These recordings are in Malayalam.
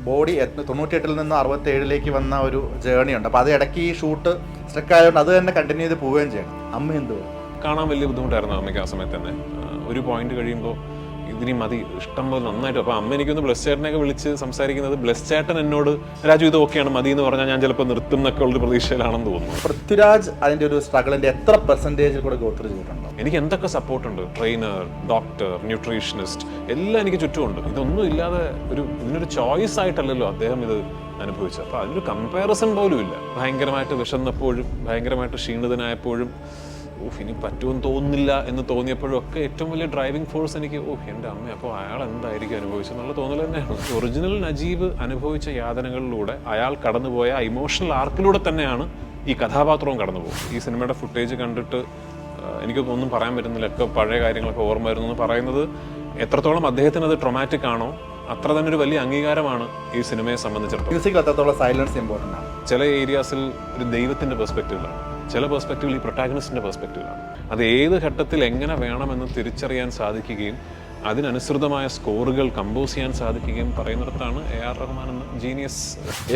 ബോഡി 98-ൽ നിന്ന് 67-ലേക്ക് വന്ന ഒരു ജേർണി ഉണ്ട്. അപ്പോൾ അത് ഇടയ്ക്ക് ഈ ഷൂട്ട് സ്ട്രക്ക് ആയതുകൊണ്ട് അത് തന്നെ കണ്ടിന്യൂ ചെയ്ത് പോവുകയും ചെയ്യണം. അമ്മ എന്ത് കാണാൻ വലിയ ബുദ്ധിമുട്ടായിരുന്നു അമ്മയ്ക്ക് ആ സമയത്ത് തന്നെ. ഒരു പോയിന്റ് കഴിയുമ്പോൾ ഇതിനി മതി, ഇഷ്ടം പോലെ നന്നായിട്ട്. അപ്പോൾ അമ്മ എനിക്കൊന്ന് ബ്ലസ് ചേട്ടനെയൊക്കെ വിളിച്ച് സംസാരിക്കുന്നത്, ബ്ലസ് ചേട്ടൻ എന്നോട് രാജു ഇത് ഓക്കെയാണ് മതി എന്ന് പറഞ്ഞാൽ ഞാൻ ചിലപ്പോൾ നിർത്തും എന്നൊക്കെ ഉള്ളൊരു പ്രതീക്ഷയിലാണെന്ന് തോന്നുന്നു. പൃഥ്വിരാജ് അതിൻ്റെ ഒരു സ്ട്രഗിളിൻ്റെ എത്ര പെർസെൻറ്റേജിൽ കൂടെ ഗോ ത്രൂ ചെയ്തിട്ടുണ്ടോ? എനിക്ക് എന്തൊക്കെ സപ്പോർട്ടുണ്ട്, ട്രെയിനർ, ഡോക്ടർ, ന്യൂട്രീഷനിസ്റ്റ് എല്ലാം എനിക്ക് ചുറ്റുമുണ്ട്. ഇതൊന്നും ഇല്ലാതെ ഇതിനൊരു ചോയ്സ് ആയിട്ടല്ലല്ലോ അദ്ദേഹം ഇത് അനുഭവിച്ചത്. അപ്പോൾ അതിനൊരു കമ്പാരിസൺ പോലും ഇല്ല. ഭയങ്കരമായിട്ട് വിശന്നപ്പോഴും ഭയങ്കരമായിട്ട് ക്ഷീണിതനായപ്പോഴും ഇനി പറ്റുമെന്ന് തോന്നുന്നില്ല എന്ന് തോന്നിയപ്പോഴും ഒക്കെ ഏറ്റവും വലിയ ഡ്രൈവിംഗ് ഫോഴ്സ് എനിക്ക് എൻ്റെ അമ്മ, അപ്പോൾ അയാൾ എന്തായിരിക്കും അനുഭവിച്ചെന്നുള്ള തോന്നൽ തന്നെയാണ്. ഒറിജിനൽ നജീബ് അനുഭവിച്ച യാതനകളിലൂടെ അയാൾ കടന്നുപോയ ഇമോഷണൽ ആർക്കിലൂടെ തന്നെയാണ് ഈ കഥാപാത്രവും കടന്നുപോകും. ഈ സിനിമയുടെ ഫുട്ടേജ് കണ്ടിട്ട് എനിക്കൊന്നും പറയാൻ പറ്റുന്നില്ല, ഒക്കെ പഴയ കാര്യങ്ങളൊക്കെ ഓർമ്മ വരുന്നു എന്ന് പറയുന്നത് എത്രത്തോളം അദ്ദേഹത്തിന് അത് ട്രൊമാറ്റിക് ആണോ അത്ര തന്നെ ഒരു വലിയ അംഗീകാരമാണ് ഈ സിനിമയെ സംബന്ധിച്ചിടത്തോളം. മ്യൂസിക് അത്രത്തോളം സൈലൻസ് ഇമ്പോർട്ടൻ്റ് ആണ്. ചില ഏരിയാസിൽ ഒരു ദൈവത്തിൻ്റെ പെർസ്പെക്റ്റീവിലാണ്, ചില പെർസ്പെക്റ്റീവിൽ ഈ പ്രൊട്ടാഗണിസ്റ്റിൻ്റെ പെർസ്പെക്റ്റീവിലാണ്. അത് ഏത് ഘട്ടത്തിൽ എങ്ങനെ വേണമെന്ന് തിരിച്ചറിയാൻ സാധിക്കുകയും അതിനനുസൃതമായ സ്കോറുകൾ കമ്പോസ് ചെയ്യാൻ സാധിക്കുകയും പറയുന്നിടത്താണ് AR റഹ്മാൻ എന്ന ജീനിയസ്.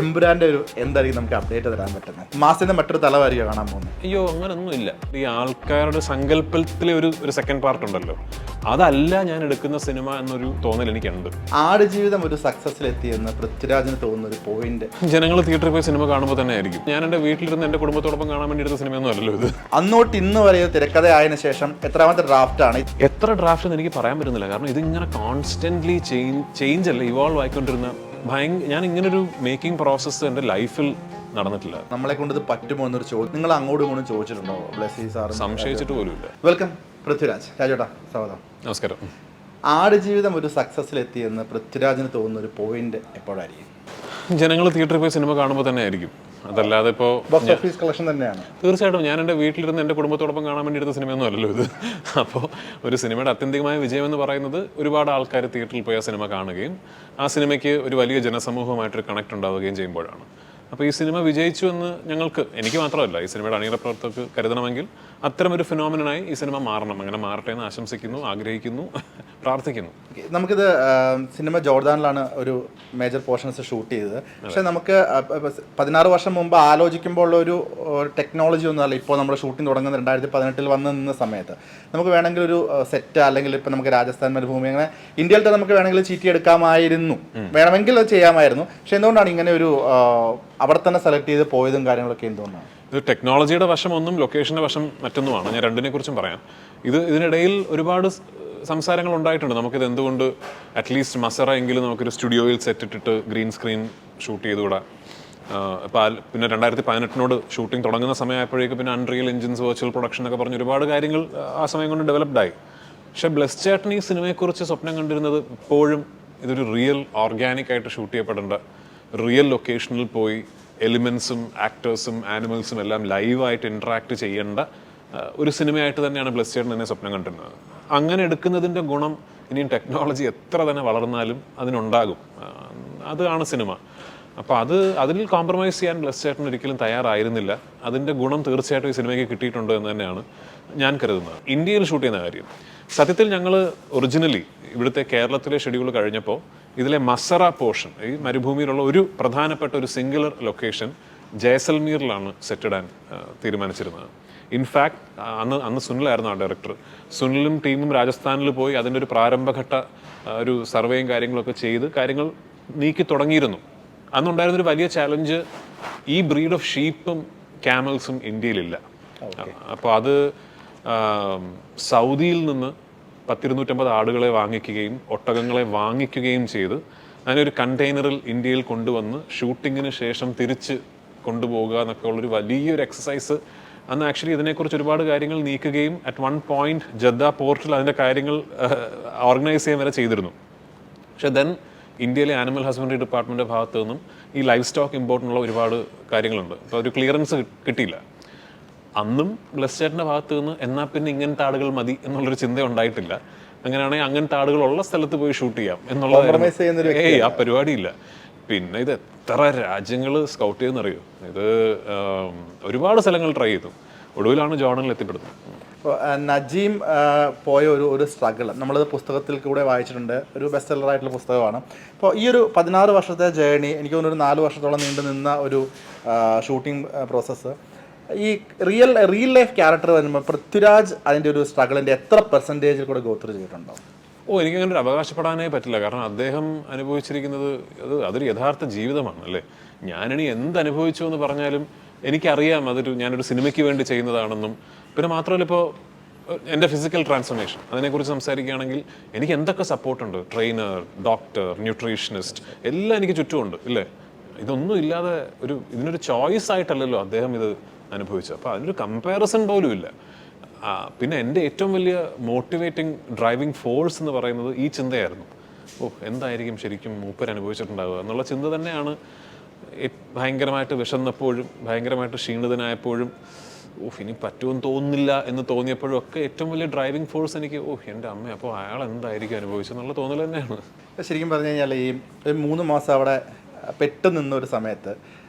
എമ്പുരാൻ്റെ ഒരു എന്തായിരിക്കും നമുക്ക് അപ്ഡേറ്റ് തരാൻ പറ്റുന്നത്? മാസത്തിന്റെ മറ്റൊരു തലവാരിയോ കാണാൻ പോകുന്നത്? അയ്യോ, അങ്ങനൊന്നും ഇല്ല. ഈ ആൾക്കാരുടെ സങ്കല്പത്തിലെ ഒരു സെക്കൻഡ് പാർട്ട് ഉണ്ടല്ലോ, അതല്ല ഞാൻ എടുക്കുന്ന സിനിമ എന്നൊരു തോന്നൽ എനിക്കുണ്ട്. ആടുജീവിതം ഒരു സക്സസ്സിലെത്തിയെന്ന് പൃഥ്വിരാജിന് തോന്നുന്ന ഒരു പോയിന്റ് ജനങ്ങൾ തിയേറ്ററിൽ പോയി സിനിമ കാണുമ്പോൾ തന്നെ ആയിരിക്കും. ഞാൻ എൻ്റെ വീട്ടിലിരുന്ന് എൻ്റെ കുടുംബത്തോടൊപ്പം കാണാൻ വേണ്ടി എടുത്ത സിനിമയൊന്നും അല്ലല്ലോ ഇത്. അന്നോട്ട് ഇന്ന് വരെ തിരക്കഥ ആയതിനു ശേഷം എത്രാമത്തെ ഡ്രാഫ്റ്റാണ്? എത്ര ഡ്രാഫ്റ്റ് എന്ന് എനിക്ക് പറയാൻ പറ്റുന്നില്ല. കാരണം ഇതിങ്ങനെ കോൺസ്റ്റന്റ്ലി ചേഞ്ച് അല്ല, ഇവോൾവ് ആയിക്കൊണ്ടിരുന്ന ഞാൻ ഇങ്ങനൊരു മേക്കിംഗ് പ്രോസസ്സ് എൻ്റെ ലൈഫിൽ നടന്നിട്ടില്ല. നമ്മളെ കൊണ്ട് ഇത് പറ്റുമോ എന്നൊരു ചോദ്യം നിങ്ങൾ അങ്ങോട്ടും ഇങ്ങോട്ടും ചോദിച്ചിട്ടുണ്ടോ? ബ്ലെസ്സി സാർ സംശയിച്ചിട്ട് പോലുമില്ല. വെൽക്കം പൃഥ്വിരാജ്. രാജേട്ടാ സ്വാഗതം. നമസ്കാരം. ആടുജീവിതം ഒരു സക്സസ്സിലെത്തിയെന്ന് പൃഥ്വിരാജിന് തോന്നുന്ന ഒരു പോയിന്റ് എപ്പോഴായിരിക്കും? ജനങ്ങൾ തിയേറ്ററിൽ പോയി സിനിമ കാണുമ്പോൾ തന്നെ ആയിരിക്കും. അതല്ലാതെ ഇപ്പോൾ ബോക്സ് ഓഫീസ് കളക്ഷൻ തന്നെയാണ്. തീർച്ചയായിട്ടും ഞാൻ എൻ്റെ വീട്ടിലിരുന്ന് എൻ്റെ കുടുംബത്തോടൊപ്പം കാണാൻ വേണ്ടി എടുത്ത സിനിമയൊന്നും അല്ലല്ലോ ഇത്. അപ്പോൾ ഒരു സിനിമയുടെ അത്യന്തികമായ വിജയം എന്ന് പറയുന്നത് ഒരുപാട് ആൾക്കാർ തിയേറ്ററിൽ പോയി ആ സിനിമ കാണുകയും ആ സിനിമയ്ക്ക് ഒരു വലിയ ജനസമൂഹമായിട്ടൊരു കണക്ട് ഉണ്ടാവുകയും ചെയ്യുമ്പോഴാണ്. അപ്പോൾ ഈ സിനിമ വിജയിച്ചു എന്ന് എനിക്ക് മാത്രമല്ല ഈ സിനിമയുടെ അണിയറ പ്രവർത്തകർക്ക് കരുതണമെങ്കിൽ അത്തരമൊരു ഫിനോമിനായി ഈ സിനിമ മാറണം. അങ്ങനെ മാറട്ടെ എന്ന് ആശംസിക്കുന്നു, ആഗ്രഹിക്കുന്നു, പ്രാർത്ഥിക്കുന്നു. നമുക്കിത് സിനിമ ജോർദാനിലാണ് ഒരു മേജർ പോർഷൻസ് ഷൂട്ട് ചെയ്തത്. പക്ഷെ നമുക്ക് 16 വർഷം മുമ്പ് ആലോചിക്കുമ്പോൾ ഒരു ടെക്നോളജി ഒന്നുമല്ല ഇപ്പോൾ നമ്മൾ ഷൂട്ടിംഗ് തുടങ്ങുന്നത് 2018 വന്ന് നിന്ന സമയത്ത്. നമുക്ക് വേണമെങ്കിൽ ഒരു സെറ്റ് അല്ലെങ്കിൽ ഇപ്പം നമുക്ക് രാജസ്ഥാൻ മരുഭൂമി അങ്ങനെ ഇന്ത്യയിൽ തന്നെ നമുക്ക് വേണമെങ്കിൽ ചീറ്റിയെടുക്കാമായിരുന്നു, വേണമെങ്കിൽ അത് ചെയ്യാമായിരുന്നു. പക്ഷെ എന്തുകൊണ്ടാണ് ഇങ്ങനെ ഒരു അവിടെ തന്നെ സെലക്ട് ചെയ്ത് പോയതും കാര്യങ്ങളൊക്കെ എന്തുകൊണ്ടാണ്? ഇത് ടെക്നോളജിയുടെ വശം ഒന്നും ലൊക്കേഷൻ്റെ വശം മറ്റൊന്നുമാണ്. ഞാൻ രണ്ടിനെ കുറിച്ചും പറയാം. ഇതിനിടയിൽ ഒരുപാട് സംസാരങ്ങൾ ഉണ്ടായിട്ടുണ്ട്. നമുക്കിത് എന്തുകൊണ്ട് അറ്റ്ലീസ്റ്റ് മസറ എങ്കിലും നമുക്കൊരു സ്റ്റുഡിയോയിൽ സെറ്റ് ഇട്ടിട്ട് ഗ്രീൻ സ്ക്രീൻ ഷൂട്ട് ചെയ്തുകൂടാ. പിന്നെ 2018 ഷൂട്ടിംഗ് തുടങ്ങുന്ന സമയമായപ്പോഴേക്ക് പിന്നെ അൺറിയൽ എഞ്ചിൻസ്, വെർച്വൽ പ്രൊഡക്ഷൻ എന്നൊക്കെ പറഞ്ഞ് ഒരുപാട് കാര്യങ്ങൾ ആ സമയം കൊണ്ട് ഡെവലപ്ഡായി. പക്ഷേ ബ്ലെസ് ചേട്ടൻ ഈ സിനിമയെക്കുറിച്ച് സ്വപ്നം കണ്ടിരുന്നത് ഇപ്പോഴും ഇതൊരു റിയൽ ഓർഗാനിക് ആയിട്ട് ഷൂട്ട് ചെയ്യപ്പെടേണ്ട, റിയൽ ലൊക്കേഷനിൽ പോയി എലിമെൻസും ആക്ടേഴ്സും ആനിമൽസും എല്ലാം ലൈവായിട്ട് ഇൻട്രാക്ട് ചെയ്യേണ്ട ഒരു സിനിമയായിട്ട് തന്നെയാണ് ബ്ലെസ് ചേട്ടൻ എന്നെ സ്വപ്നം കണ്ടിരുന്നത്. അങ്ങനെ എടുക്കുന്നതിൻ്റെ ഗുണം ഇനിയും ടെക്നോളജി എത്ര തന്നെ വളർന്നാലും അതിനുണ്ടാകും. അതാണ് സിനിമ. അപ്പോൾ അതിൽ കോംപ്രമൈസ് ചെയ്യാൻ ബ്ലെസ് ചേട്ടൻ ഒരിക്കലും തയ്യാറായിരുന്നില്ല. അതിൻ്റെ ഗുണം തീർച്ചയായിട്ടും ഈ സിനിമയ്ക്ക് കിട്ടിയിട്ടുണ്ട് എന്ന് തന്നെയാണ് ഞാൻ കരുതുന്നത്. ഇന്ത്യയിൽ ഷൂട്ട് ചെയ്യുന്ന കാര്യം സത്യത്തിൽ ഞങ്ങൾ ഒറിജിനലി ഇവിടുത്തെ കേരളത്തിലെ ഷെഡ്യൂൾ കഴിഞ്ഞപ്പോൾ ഇതിലെ മസറ പോർഷൻ, ഈ മരുഭൂമിയിലുള്ള ഒരു പ്രധാനപ്പെട്ട ഒരു സിംഗുലർ ലൊക്കേഷൻ ജയ്സൽമീറിലാണ് സെറ്റിടാൻ തീരുമാനിച്ചിരുന്നത്. ഇൻഫാക്ട് അന്ന് സുനിലായിരുന്നു ആ ഡയറക്ടർ. സുനിലും ടീമും രാജസ്ഥാനിൽ പോയി അതിൻ്റെ ഒരു പ്രാരംഭഘട്ട ഒരു സർവേയും കാര്യങ്ങളൊക്കെ ചെയ്ത് കാര്യങ്ങൾ നീക്കി തുടങ്ങിയിരുന്നു. അന്നുണ്ടായിരുന്നൊരു വലിയ ചാലഞ്ച്, ഈ ബ്രീഡ് ഓഫ് ഷീപ്പും ക്യാമൽസും ഇന്ത്യയിലില്ല. അപ്പോൾ അത് സൗദിയിൽ നിന്ന് 250 ആടുകളെ വാങ്ങിക്കുകയും ഒട്ടകങ്ങളെ വാങ്ങിക്കുകയും ചെയ്ത് അതിനൊരു കണ്ടെയ്നറിൽ ഇന്ത്യയിൽ കൊണ്ടുവന്ന് ഷൂട്ടിങ്ങിന് ശേഷം തിരിച്ച് കൊണ്ടുപോകുക എന്നൊക്കെ ഉള്ളൊരു വലിയൊരു എക്സസൈസ്. അന്ന് ആക്ച്വലി ഇതിനെക്കുറിച്ച് ഒരുപാട് കാര്യങ്ങൾ നീക്കുകയും അറ്റ് വൺ പോയിന്റ് ജദ്ദ പോർട്ടിൽ അതിൻ്റെ കാര്യങ്ങൾ ഓർഗനൈസ് ചെയ്യാൻ വരെ ചെയ്തിരുന്നു. പക്ഷെ ദെൻ ഇന്ത്യയിലെ ആനിമൽ ഹസ്ബൻഡറി ഡിപ്പാർട്ട്മെൻറ്റിൻ്റെ ഭാഗത്തു നിന്നും ഈ ലൈഫ് സ്റ്റോക്ക് ഇമ്പോർട്ടിനുള്ള ഒരുപാട് കാര്യങ്ങളുണ്ട്. അപ്പോൾ ഒരു ക്ലിയറൻസ് കിട്ടിയില്ല. അന്നും ബ്ലെസ് ചേട്ടൻ്റെ ഭാഗത്ത് നിന്ന് എന്നാൽ പിന്നെ ഇങ്ങനത്തെ ആടുകൾ മതി എന്നുള്ളൊരു ചിന്ത ഉണ്ടായിട്ടില്ല. അങ്ങനെയാണെങ്കിൽ അങ്ങനത്തെ ആടുകളുള്ള സ്ഥലത്ത് പോയി ഷൂട്ട് ചെയ്യാം എന്നുള്ള ആ പരിപാടിയില്ല. പിന്നെ ഇത് എത്ര രാജ്യങ്ങൾ സ്കൗട്ട് ചെയ്തെന്നറിയോ? ഇത് ഒരുപാട് സ്ഥലങ്ങൾ ട്രൈ ചെയ്തു. ഒടുവിലാണ് ജോർഡനിൽ എത്തിപ്പെടുന്നത്. ഇപ്പോൾ നജീം പോയ ഒരു സ്ട്രഗിൾ നമ്മളത് പുസ്തകത്തിൽ കൂടെ വായിച്ചിട്ടുണ്ട്, ഒരു ബെസ്റ്റ് സെല്ലറായിട്ടുള്ള പുസ്തകമാണ്. അപ്പോൾ ഈ ഒരു 16 വർഷത്തെ ജേർണി, എനിക്ക് തോന്നുന്നു ഒരു 4 വർഷത്തോളം നീണ്ടു നിന്ന ഒരു ഷൂട്ടിംഗ് പ്രോസസ്സ്, ഈ റിയൽ ലൈഫ് ക്യാരക്ടർ വരുമ്പോൾ പൃഥ്വിരാജ് അതിൻ്റെ ഒരു സ്ട്രഗിളിൻ്റെ എത്ര പെർസെൻറ്റേജിൽ കൂടെ ഗോത്ര ചെയ്തിട്ടുണ്ടോ? എനിക്കങ്ങനെ ഒരു അവകാശപ്പെടാനേ പറ്റില്ല. കാരണം അദ്ദേഹം അനുഭവിച്ചിരിക്കുന്നത് അതൊരു യഥാർത്ഥ ജീവിതമാണ് അല്ലേ. ഞാനിനി എന്ത് അനുഭവിച്ചു എന്ന് പറഞ്ഞാലും എനിക്കറിയാം ഞാനൊരു സിനിമയ്ക്ക് വേണ്ടി ചെയ്യുന്നതാണെന്നും. പിന്നെ മാത്രമല്ല, ഇപ്പോൾ എൻ്റെ ഫിസിക്കൽ ട്രാൻസ്ഫോർമേഷൻ അതിനെക്കുറിച്ച് സംസാരിക്കുകയാണെങ്കിൽ എനിക്ക് എന്തൊക്കെ സപ്പോർട്ടുണ്ട്. ട്രെയിനർ, ഡോക്ടർ, ന്യൂട്രീഷനിസ്റ്റ് എല്ലാം എനിക്ക് ചുറ്റുമുണ്ട് ഇല്ലേ. ഇതൊന്നും ഇല്ലാതെ ഇതിനൊരു ചോയ്സ് ആയിട്ടല്ലല്ലോ അദ്ദേഹം ഇത് അനുഭവിച്ചത്. അപ്പോൾ അതിനൊരു കമ്പാരിസൺ പോലും ഇല്ല. പിന്നെ എൻ്റെ ഏറ്റവും വലിയ മോട്ടിവേറ്റിംഗ് ഡ്രൈവിംഗ് ഫോഴ്സ് എന്ന് പറയുന്നത് ഈ ചിന്തയായിരുന്നു. എന്തായിരിക്കും ശരിക്കും മൂപ്പർ അനുഭവിച്ചിട്ടുണ്ടാവുക എന്നുള്ള ചിന്ത തന്നെയാണ്. ഭയങ്കരമായിട്ട് വിശന്നപ്പോഴും ഭയങ്കരമായിട്ട് ക്ഷീണിതനായപ്പോഴും ഇനി പറ്റുമെന്ന് തോന്നുന്നില്ല എന്ന് തോന്നിയപ്പോഴും ഒക്കെ ഏറ്റവും വലിയ ഡ്രൈവിംഗ് ഫോഴ്സ് എനിക്ക് എൻ്റെ അമ്മ, അപ്പോൾ അയാൾ എന്തായിരിക്കും അനുഭവിച്ചെന്നുള്ള തോന്നൽ തന്നെയാണ്. ശരിക്കും പറഞ്ഞു കഴിഞ്ഞാൽ ഈ 3 മാസം അവിടെ പെട്ടു നിന്നൊരു സമയത്ത്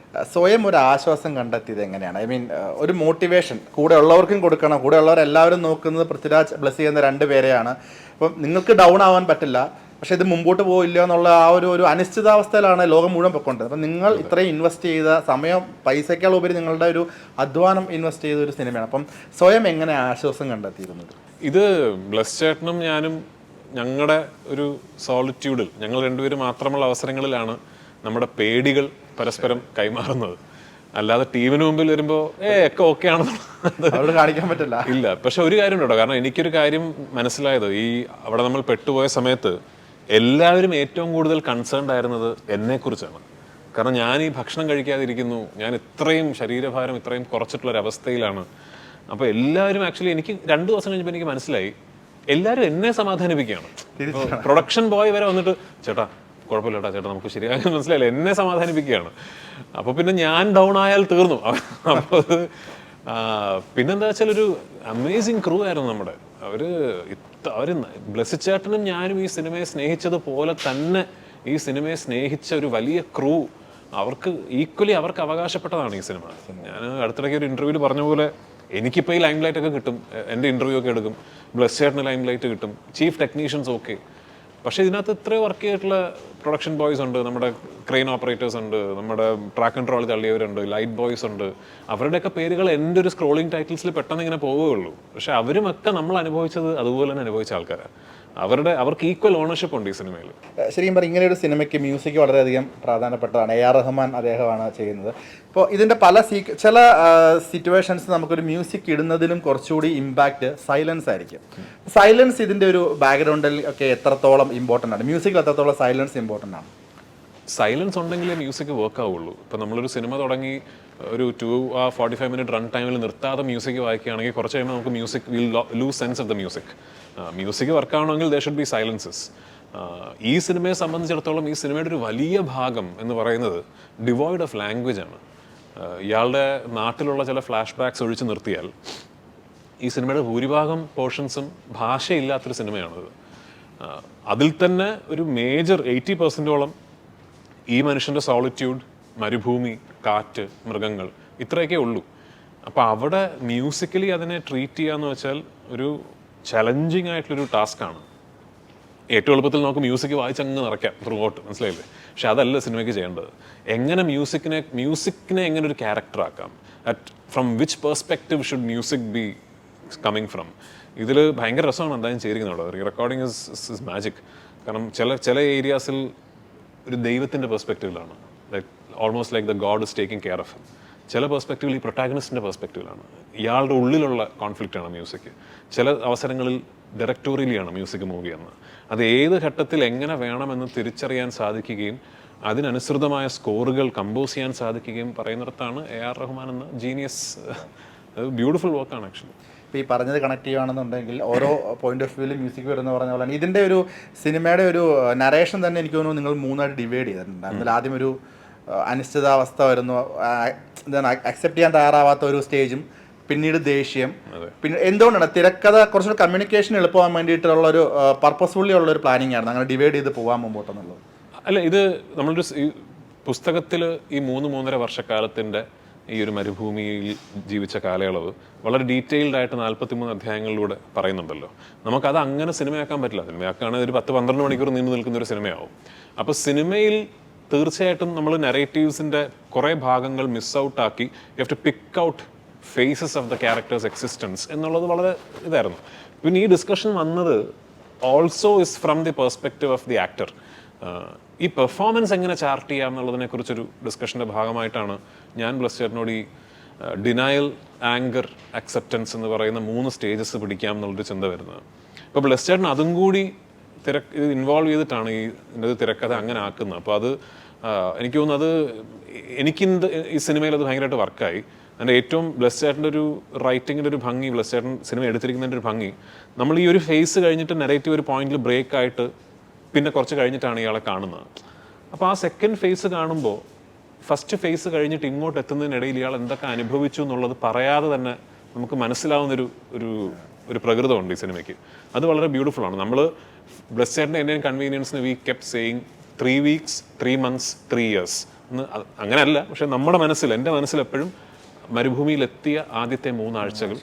സ്വയം ഒരു ആശ്വാസം കണ്ടെത്തിയത് എങ്ങനെയാണ്? ഐ മീൻ ഒരു മോട്ടിവേഷൻ കൂടെ ഉള്ളവർക്കും കൊടുക്കണം. കൂടെ ഉള്ളവരെല്ലാവരും നോക്കുന്നത് പൃഥ്വിരാജ് ബ്ലസ് ചെയ്യുന്ന 2 പേരെയാണ്. അപ്പം നിങ്ങൾക്ക് ഡൗൺ ആവാൻ പറ്റില്ല, പക്ഷേ ഇത് മുമ്പോട്ട് പോയില്ല എന്നുള്ള ആ ഒരു അനിശ്ചിതാവസ്ഥയിലാണ് ലോകം മുഴുവൻ പൊയ്ക്കൊണ്ടത്. അപ്പം നിങ്ങൾ ഇത്രയും ഇൻവെസ്റ്റ് ചെയ്ത സമയം, പൈസയ്ക്കാൾ ഉപരി നിങ്ങളുടെ ഒരു അധ്വാനം ഇൻവെസ്റ്റ് ചെയ്ത ഒരു സിനിമയാണ്. അപ്പം സ്വയം എങ്ങനെ ആശ്വാസം കണ്ടെത്തിയിരുന്നത്? ഇത് ബ്ലസ് ചേട്ടനും ഞാനും ഞങ്ങളുടെ ഒരു സോളിറ്റ്യൂഡിൽ, ഞങ്ങൾ 2 പേര് മാത്രമുള്ള അവസരങ്ങളിലാണ് നമ്മുടെ പേടികൾ പരസ്പരം കൈമാറുന്നത്. അല്ലാതെ ടീമിന് മുമ്പിൽ വരുമ്പോൾ ഒക്കെ ഓക്കെ ആണെന്ന് കാണിക്കാൻ പറ്റില്ല. ഇല്ല. പക്ഷെ ഒരു കാര്യം ഉണ്ടോ, കാരണം എനിക്കൊരു കാര്യം മനസ്സിലായത്, അവിടെ നമ്മൾ പെട്ടുപോയ സമയത്ത് എല്ലാവരും ഏറ്റവും കൂടുതൽ കൺസേൺഡ് ആയിരുന്നത് എന്നെക്കുറിച്ചാണ്. കാരണം ഞാൻ ഈ ഭക്ഷണം കഴിക്കാതിരിക്കുന്നു, ഞാൻ ഇത്രയും ശരീരഭാരം ഇത്രയും കുറച്ചിട്ടുള്ളൊരവസ്ഥയിലാണ്. അപ്പോൾ എല്ലാവരും ആക്ച്വലി എനിക്ക് 2 ദിവസം കഴിഞ്ഞപ്പോൾ എനിക്ക് മനസ്സിലായി എല്ലാവരും എന്നെ സമാധാനിപ്പിക്കുകയാണ്. പ്രൊഡക്ഷൻ ബോയ് വരെ വന്നിട്ട് ചേട്ടാ കുഴപ്പമില്ല ചേട്ടാ നമുക്ക് ശരിയാകാൻ മനസ്സിലായില്ല, എന്നെ സമാധാനിപ്പിക്കുകയാണ്. അപ്പോൾ പിന്നെ ഞാൻ ഡൗൺ ആയാൽ തീർന്നു. അപ്പോൾ പിന്നെന്താ വെച്ചാൽ ഒരു അമേസിങ് ക്രൂ ആയിരുന്നു നമ്മുടെ. അവർ ബ്ലെസ്സി ചേട്ടനും ഞാനും ഈ സിനിമയെ സ്നേഹിച്ചതുപോലെ തന്നെ ഈ സിനിമയെ സ്നേഹിച്ച ഒരു വലിയ ക്രൂ, അവർക്ക് ഈക്വലി അവർക്ക് അവകാശപ്പെട്ടതാണ് ഈ സിനിമ. ഞാൻ അടുത്തിടയ്ക്ക് ഒരു ഇൻ്റർവ്യൂവിൽ പറഞ്ഞ പോലെ എനിക്കിപ്പോൾ ഈ ലൈം ലൈറ്റ് ഒക്കെ കിട്ടും, എൻ്റെ ഇൻ്റർവ്യൂ ഒക്കെ എടുക്കും, ബ്ലെസ്സി ചേട്ടന് ലൈം ലൈറ്റ് കിട്ടും, ചീഫ് ടെക്നീഷ്യൻസ് ഓക്കെ. പക്ഷേ ഇതിനകത്ത് ഇത്രയും വർക്ക് ചെയ്തിട്ടുള്ള പ്രൊഡക്ഷൻ ബോയ്സ് ഉണ്ട്, നമ്മുടെ ക്രെയിൻ ഓപ്പറേറ്റേഴ്സ് ഉണ്ട്, നമ്മുടെ ട്രാക്ക് ആൻഡ് ട്രോൾ തള്ളിയവരുണ്ട്, ലൈറ്റ് ബോയ്സ് ഉണ്ട്. അവരുടെയൊക്കെ പേരുകൾ എൻ്റെ ഒരു സ്ക്രോളിംഗ് ടൈറ്റിൽസിൽ പെട്ടെന്ന് ഇങ്ങനെ പോവുകയുള്ളൂ. പക്ഷെ അവരുമൊക്കെ നമ്മൾ അനുഭവിച്ചത് അതുപോലെ തന്നെ അനുഭവിച്ച ആൾക്കാരാണ്. അവർക്ക് ഈക്വൽ ഓണർഷിപ്പ് ഉണ്ട് ഈ സിനിമയിൽ. ശരിക്കും പറഞ്ഞാൽ ഇങ്ങനെ ഒരു സിനിമയ്ക്ക് മ്യൂസിക് വളരെയധികം പ്രാധാന്യപ്പെട്ടതാണ്. AR റഹ്മാൻ അദ്ദേഹമാണ് ചെയ്യുന്നത്. ഇപ്പോൾ ഇതിൻ്റെ ചില സിറ്റുവേഷൻസ് നമുക്കൊരു മ്യൂസിക് ഇടുന്നതിലും കുറച്ചുകൂടി ഇമ്പാക്റ്റ് സൈലൻസ് ആയിരിക്കും. സൈലൻസ് ഇതിൻ്റെ ഒരു ബാക്ക്ഗ്രൗണ്ടിൽ ഒക്കെ എത്രത്തോളം ഇമ്പോർട്ടൻ്റ് ആണ്? മ്യൂസിക്കിൽ എത്രത്തോളം സൈലൻസ് ഇമ്പോർട്ടൻ്റ് ആണ്? സൈലൻസ് ഉണ്ടെങ്കിലേ മ്യൂസിക് വർക്ക് ആവുള്ളൂ. ഇപ്പോൾ നമ്മളൊരു സിനിമ തുടങ്ങി ഒരു 2-45 മിനിറ്റ് റൺ ടൈമിൽ നിർത്താതെ മ്യൂസിക് വായിക്കുകയാണെങ്കിൽ കുറച്ച് കഴിയുമ്പോൾ നമുക്ക് music will loose sense of the music. Music work ആവണമെങ്കിൽ ദർ ഷുഡ് ബി സൈലൻസസ്. ഈ സിനിമയെ സംബന്ധിച്ചിടത്തോളം ഈ സിനിമയുടെ ഒരു വലിയ ഭാഗം എന്ന് പറയുന്നത് ഡിവോയ്ഡ് ഓഫ് ലാംഗ്വേജ് ആണ്. ഇയാളുടെ നാട്ടിലുള്ള ചില ഫ്ലാഷ് ബാക്സ് ഒഴിച്ചു നിർത്തിയാൽ ഈ സിനിമയുടെ ഭൂരിഭാഗം പോർഷൻസും ഭാഷയില്ലാത്തൊരു സിനിമയാണത്. അതിൽ തന്നെ ഒരു മേജർ 80% ഈ മനുഷ്യൻ്റെ സോളിറ്റ്യൂഡ്, മരുഭൂമി, കാറ്റ്, മൃഗങ്ങൾ, ഇത്രയൊക്കെ ഉള്ളൂ. അപ്പോൾ അവിടെ മ്യൂസിക്കലി അതിനെ ട്രീറ്റ് ചെയ്യാന്ന് വെച്ചാൽ ഒരു ചലഞ്ചിങ് ആയിട്ടുള്ളൊരു ടാസ്ക്കാണ്. ഏറ്റവും എളുപ്പത്തിൽ നമുക്ക് മ്യൂസിക് വായിച്ചങ്ങ് നിറയ്ക്കാം ത്രൂ ഔട്ട്, മനസ്സിലായില്ലേ? പക്ഷെ അതല്ല സിനിമയ്ക്ക് ചെയ്യേണ്ടത്. എങ്ങനെ മ്യൂസിക്കിനെ എങ്ങനെ ഒരു ക്യാരക്ടർ ആക്കാം, from which perspective should music be coming from. ഇതിൽ ഭയങ്കര രസമാണ് എന്തായാലും ചെയ്തിരിക്കുന്നുള്ളത്. Re recording is magic. കാരണം ചില ഏരിയാസിൽ ഒരു ദൈവത്തിൻ്റെ പെർസ്പെക്റ്റീവിലാണ്, like almost like the god is taking care of. ചില പെർസ്പെക്റ്റീവിൽ ഈ പ്രൊട്ടാഗണിസ്റ്റിൻ്റെ പെർസ്പെക്റ്റീവിലാണ്, ഇയാളുടെ ഉള്ളിലുള്ള കോൺഫ്ലിക്റ്റാണ് മ്യൂസിക്. ചില അവസരങ്ങളിൽ ഡയറക്ടോറിയലിയാണ് മ്യൂസിക് മൂവ് ചെയ്യുന്നത്. അത് ഏത് ഘട്ടത്തിൽ എങ്ങനെ വേണമെന്ന് തിരിച്ചറിയാൻ സാധിക്കുകയും അതിനനുസൃതമായ സ്കോറുകൾ കമ്പോസ് ചെയ്യാൻ സാധിക്കുകയും പറയുന്നിടത്താണ് AR റഹ്മാൻ എന്ന ജീനിയസ്. ബ്യൂട്ടിഫുൾ വർക്കാണ് ആക്ച്വലി. ഇപ്പോൾ ഈ പറഞ്ഞത് കണക്ട് ചെയ്യുകയാണെന്നുണ്ടെങ്കിൽ ഓരോ പോയിന്റ് ഓഫ് വ്യൂവിൽ മ്യൂസിക് വരുന്ന പറഞ്ഞ പോലെ ഇതിൻ്റെ ഒരു സിനിമയുടെ ഒരു നരേഷൻ തന്നെ എനിക്ക് തോന്നുന്നു നിങ്ങൾ 3ആയിട്ട് ഡിവൈഡ് ചെയ്തിട്ടുണ്ട്. അതിൽ ആദ്യം ഒരു അനിശ്ചിതാവസ്ഥ വരുന്നു, എന്താണ് അക്സെപ്റ്റ് ചെയ്യാൻ തയ്യാറാവാത്ത ഒരു സ്റ്റേജും, പിന്നീട് ദേഷ്യം, പിന്നെ എന്തുകൊണ്ടാണ് തിരക്കഥ കുറച്ചുകൂടി കമ്മ്യൂണിക്കേഷൻ എളുപ്പമാകാൻ വേണ്ടിയിട്ടുള്ള ഒരു പർപ്പസ്ഫുള്ളി ഉള്ള ഒരു പ്ലാനിങ് ആയിരുന്നു അങ്ങനെ ഡിവൈഡ് ചെയ്ത് പോകാൻ മുമ്പോട്ടെന്നുള്ളത്? അല്ല, ഇത് നമ്മളൊരു പുസ്തകത്തിൽ ഈ 3-3.5 വർഷക്കാലത്തിൻ്റെ ഈ ഒരു മരുഭൂമിയിൽ ജീവിച്ച കാലയളവ് വളരെ ഡീറ്റെയിൽഡ് ആയിട്ട് 43 അധ്യായങ്ങളിലൂടെ പറയുന്നുണ്ടല്ലോ. നമുക്കത് അങ്ങനെ സിനിമയാക്കാൻ പറ്റില്ല. സിനിമയാക്കുകയാണെങ്കിൽ ഒരു 10-12 മണിക്കൂർ നീണ്ടു നിൽക്കുന്ന ഒരു സിനിമയാവും. അപ്പോൾ സിനിമയിൽ തീർച്ചയായിട്ടും നമ്മൾ നെറേറ്റീവ്സിൻ്റെ കുറേ ഭാഗങ്ങൾ മിസ് ഔട്ട് ആക്കി you have to pick out phases of the characters existence എന്നുള്ളത് വളരെ ഇതായിരുന്നു. പിന്നെ ഈ ഡിസ്കഷൻ വന്നത് also is from the perspective of the actor. ഈ പെർഫോമൻസ് എങ്ങനെ ചാർട്ട് ചെയ്യാം എന്നുള്ളതിനെ കുറിച്ചൊരു ഡിസ്കഷൻ്റെ ഭാഗമായിട്ടാണ് ഞാൻ ബ്ലസ് ചേട്ടനോട് ഈ ഡിനയൽ, ആങ്കർ, അക്സെപ്റ്റൻസ് എന്ന് പറയുന്ന 3 സ്റ്റേജസ് പിടിക്കാം എന്നുള്ളൊരു ചിന്ത വരുന്നത്. ഇപ്പോൾ ബ്ലസ് ചേട്ടൻ അതും കൂടി ഇത് ഇൻവോൾവ് ചെയ്തിട്ടാണ് ഇതിൻ്റെ തിരക്കഥ അങ്ങനെ ആക്കുന്നത്. അപ്പോൾ അത് എനിക്ക് തോന്നുന്നു ഈ സിനിമയിൽ അത് ഭയങ്കരമായിട്ട് വർക്കായി. അതിൻ്റെ ഏറ്റവും ബ്ലസ് ചേട്ടൻ്റെ ഒരു റൈറ്റിങ്ങിൻ്റെ ഒരു ഭംഗി, ബ്ലസ് ചേട്ടൻ സിനിമ എടുത്തിരിക്കുന്നതിൻ്റെ ഒരു ഭംഗി, നമ്മൾ ഈ ഒരു ഫേസ് കഴിഞ്ഞിട്ട് നെറേറ്റീവ് ഒരു പോയിന്റിൽ ബ്രേക്ക് ആയിട്ട് പിന്നെ കുറച്ച് കഴിഞ്ഞിട്ടാണ് ഇയാളെ കാണുന്നത്. അപ്പോൾ ആ സെക്കൻഡ് ഫേസ് കാണുമ്പോൾ ഫസ്റ്റ് ഫേസ് കഴിഞ്ഞിട്ട് ഇങ്ങോട്ട് എത്തുന്നതിനിടയിൽ ഇയാൾ എന്തൊക്കെ അനുഭവിച്ചു എന്നുള്ളത് പറയാതെ തന്നെ നമുക്ക് മനസ്സിലാവുന്നൊരു ഒരു പ്രകൃതമുണ്ട് ഈ സിനിമയ്ക്ക്. അത് വളരെ ബ്യൂട്ടിഫുൾ ആണ്. നമ്മൾ ബ്ലസ് ചേട്ടൻ്റെ എൻ്റെയും കൺവീനിയൻസിന് V kept saying 3 weeks, 3 months, 3 years എന്ന്. അങ്ങനെയല്ല, പക്ഷെ നമ്മുടെ മനസ്സിൽ, എൻ്റെ മനസ്സിൽ എപ്പോഴും മരുഭൂമിയിലെത്തിയ ആദ്യത്തെ 3 ആഴ്ചകൾ,